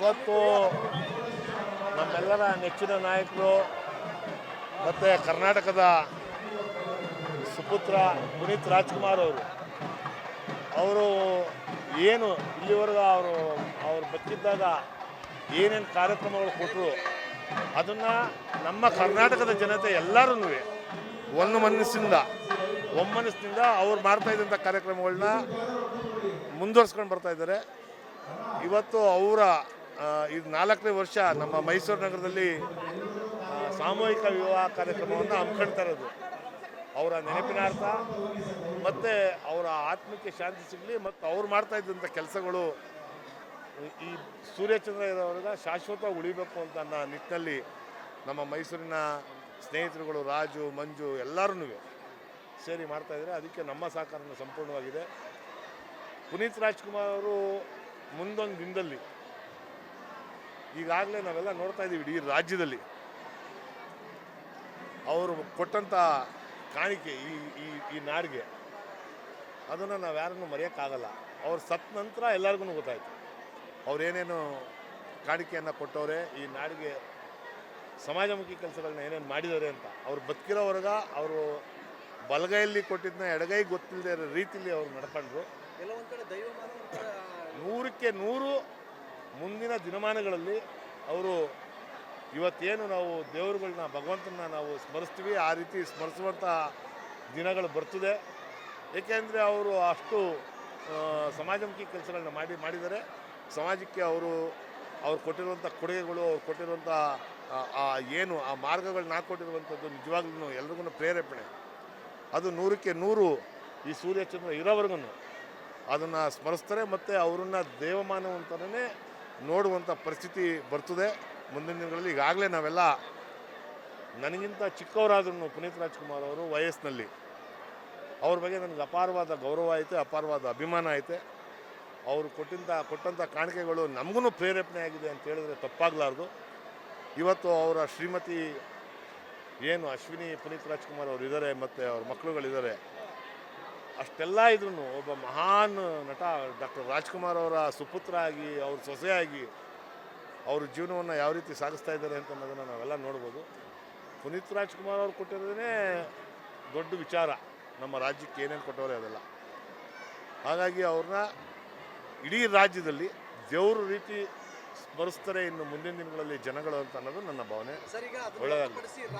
ಇವತ್ತು ನಮ್ಮೆಲ್ಲರ ನೆಚ್ಚಿನ ನಾಯಕರು ಮತ್ತು ಕರ್ನಾಟಕದ ಸುಪುತ್ರ ಪುನೀತ್ ರಾಜ್ಕುಮಾರ್ ಅವರು ಏನು ಇಲ್ಲಿವರೆಗೂ ಅವರು ಬದುಕಿದ್ದಾಗ ಏನೇನು ಕಾರ್ಯಕ್ರಮಗಳು ಕೊಟ್ಟರು ಅದನ್ನು ನಮ್ಮ ಕರ್ನಾಟಕದ ಜನತೆ ಎಲ್ಲರೂ ಒಮ್ಮನಸ್ಸಿನಿಂದ ಅವ್ರು ಮಾಡ್ತಾಯಿದ್ದಂಥ ಕಾರ್ಯಕ್ರಮಗಳನ್ನ ಮುಂದುವರ್ಸ್ಕೊಂಡು ಬರ್ತಾಯಿದ್ದಾರೆ. ಇವತ್ತು ಅವರ ಇದು 4ನೇ ವರ್ಷ ನಮ್ಮ ಮೈಸೂರು ನಗರದಲ್ಲಿ ಸಾಮೂಹಿಕ ವಿವಾಹ ಕಾರ್ಯಕ್ರಮವನ್ನು ಹಮ್ಮಿಕೊಳ್ತಾ ಇರೋದು. ಅವರ ನೆನಪಿನಾರ್ಥ ಮತ್ತು ಅವರ ಆತ್ಮಕ್ಕೆ ಶಾಂತಿ ಸಿಗಲಿ ಮತ್ತು ಅವ್ರು ಮಾಡ್ತಾಯಿದ್ದಂಥ ಕೆಲಸಗಳು ಈ ಸೂರ್ಯಚಂದ್ರ ಇರೋವ್ರಿಗೆ ಶಾಶ್ವತ ಉಳಿಬೇಕು ಅಂತ ಅನ್ನೋ ನಿಟ್ಟಿನಲ್ಲಿ ನಮ್ಮ ಮೈಸೂರಿನ ಸ್ನೇಹಿತರುಗಳು ರಾಜು ಮಂಜು ಎಲ್ಲರೂ ಸೇರಿ ಮಾಡ್ತಾಯಿದ್ದಾರೆ. ಅದಕ್ಕೆ ನಮ್ಮ ಸಹಕಾರ ಸಂಪೂರ್ಣವಾಗಿದೆ. ಪುನೀತ್ ರಾಜ್ಕುಮಾರ್ ಅವರು ಮುಂದೊಂದು ದಿನದಲ್ಲಿ ಈಗಾಗಲೇ ನಾವೆಲ್ಲ ನೋಡ್ತಾ ಇದ್ದೀವಿ, ಇಡೀ ರಾಜ್ಯದಲ್ಲಿ ಅವರು ಕೊಟ್ಟಂಥ ಕಾಣಿಕೆ ಈ ನಾಡಿಗೆ ಅದನ್ನು ನಾವು ಯಾರನ್ನು ಮರೆಯೋಕ್ಕಾಗಲ್ಲ. ಅವ್ರು ಸತ್ತ ನಂತರ ಎಲ್ಲರಿಗೂ ಗೊತ್ತಾಯಿತು ಅವರೇನೇನು ಕಾಣಿಕೆಯನ್ನು ಕೊಟ್ಟವ್ರೆ, ಈ ನಾಡಿಗೆ ಸಮಾಜಮುಖಿ ಕೆಲಸಗಳನ್ನ ಏನೇನು ಮಾಡಿದ್ದಾರೆ ಅಂತ. ಅವ್ರು ಬದುಕಿರೋವರೆಗೆ ಅವರು ಬಲಗೈಯಲ್ಲಿ ಕೊಟ್ಟಿದ್ದನ್ನ ಎಡಗೈ ಗೊತ್ತಿಲ್ಲದೆ ಇರೋ ರೀತಿಯಲ್ಲಿ ಅವ್ರು ನಡ್ಕೊಂಡ್ರು. 100ಕ್ಕೆ 100 ಮುಂದಿನ ದಿನಮಾನಗಳಲ್ಲಿ ಅವರು ಇವತ್ತೇನು ನಾವು ದೇವರುಗಳನ್ನ ಭಗವಂತನ ನಾವು ಸ್ಮರಿಸ್ತೀವಿ, ಆ ರೀತಿ ಸ್ಮರಿಸುವಂಥ ದಿನಗಳು ಬರ್ತದೆ. ಏಕೆಂದರೆ ಅವರು ಅಷ್ಟು ಸಮಾಜಮುಖಿ ಕೆಲಸಗಳನ್ನ ಮಾಡಿದ್ದಾರೆ. ಸಮಾಜಕ್ಕೆ ಅವರು ಕೊಟ್ಟಿರುವಂಥ ಕೊಡುಗೆಗಳು, ಅವ್ರು ಕೊಟ್ಟಿರುವಂಥ ಆ ಮಾರ್ಗಗಳನ್ನ ಹಾಕ್ಕೊಟ್ಟಿರುವಂಥದ್ದು ನಿಜವಾಗ್ಲೂ ಎಲ್ರಿಗೂ ಪ್ರೇರೇಪಣೆ. ಅದು 100ಕ್ಕೆ 100 ಈ ಸೂರ್ಯಚಂದ್ರ ಇರೋವರೆಗೂ ಅದನ್ನು ಸ್ಮರಿಸ್ತಾರೆ ಮತ್ತು ಅವರನ್ನು ದೇವಮಾನವಂತನೇ ನೋಡುವಂಥ ಪರಿಸ್ಥಿತಿ ಬರ್ತದೆ ಮುಂದಿನ ದಿನಗಳಲ್ಲಿ. ಈಗಾಗಲೇ ನಾವೆಲ್ಲ ನನಗಿಂತ ಚಿಕ್ಕವರಾದ್ರೂ ಪುನೀತ್ ರಾಜ್ಕುಮಾರ್ ಅವರು ವಯಸ್ಸಿನಲ್ಲಿ ಅವ್ರ ಬಗ್ಗೆ ನನಗೆ ಅಪಾರವಾದ ಗೌರವ ಐತೆ, ಅಪಾರವಾದ ಅಭಿಮಾನ ಐತೆ. ಅವರು ಕೊಟ್ಟಂಥ ಕಾಣಿಕೆಗಳು ನಮಗೂ ಪ್ರೇರೇಪಣೆ ಆಗಿದೆ ಅಂತ ಹೇಳಿದ್ರೆ ತಪ್ಪಾಗಲಾರ್ದು. ಇವತ್ತು ಅವರ ಶ್ರೀಮತಿ ಏನು ಅಶ್ವಿನಿ ಪುನೀತ್ ರಾಜ್ಕುಮಾರ್ ಅವರು ಇದ್ದಾರೆ ಮತ್ತು ಅವ್ರ ಮಕ್ಕಳುಗಳಿದ್ದಾರೆ. ಅಷ್ಟೆಲ್ಲ ಇದ್ರೂ ಒಬ್ಬ ಮಹಾನ್ ನಟ ಡಾಕ್ಟರ್ ರಾಜ್ಕುಮಾರ್ ಅವರ ಸುಪುತ್ರ ಆಗಿ, ಅವ್ರ ಸೊಸೆಯಾಗಿ ಅವ್ರ ಜೀವನವನ್ನು ಯಾವ ರೀತಿ ಸಾಗಿಸ್ತಾ ಇದ್ದಾರೆ ಅಂತ ಅನ್ನೋದನ್ನು ನಾವೆಲ್ಲ ನೋಡ್ಬೋದು. ಪುನೀತ್ ರಾಜ್ಕುಮಾರ್ ಅವ್ರು ಕೊಟ್ಟಿರೋದೇ ದೊಡ್ಡ ವಿಚಾರ, ನಮ್ಮ ರಾಜ್ಯಕ್ಕೆ ಏನೇನು ಕೊಟ್ಟವ್ರೆ ಅದೆಲ್ಲ. ಹಾಗಾಗಿ ಅವ್ರನ್ನ ಇಡೀ ರಾಜ್ಯದಲ್ಲಿ ದೇವ್ರ ರೀತಿ ಸ್ಮರಿಸ್ತಾರೆ ಇನ್ನು ಮುಂದಿನ ದಿನಗಳಲ್ಲಿ ಜನಗಳು ಅಂತ ಅನ್ನೋದು ನನ್ನ ಭಾವನೆ. ಒಳ್ಳೆಯದಾಗಲಿ.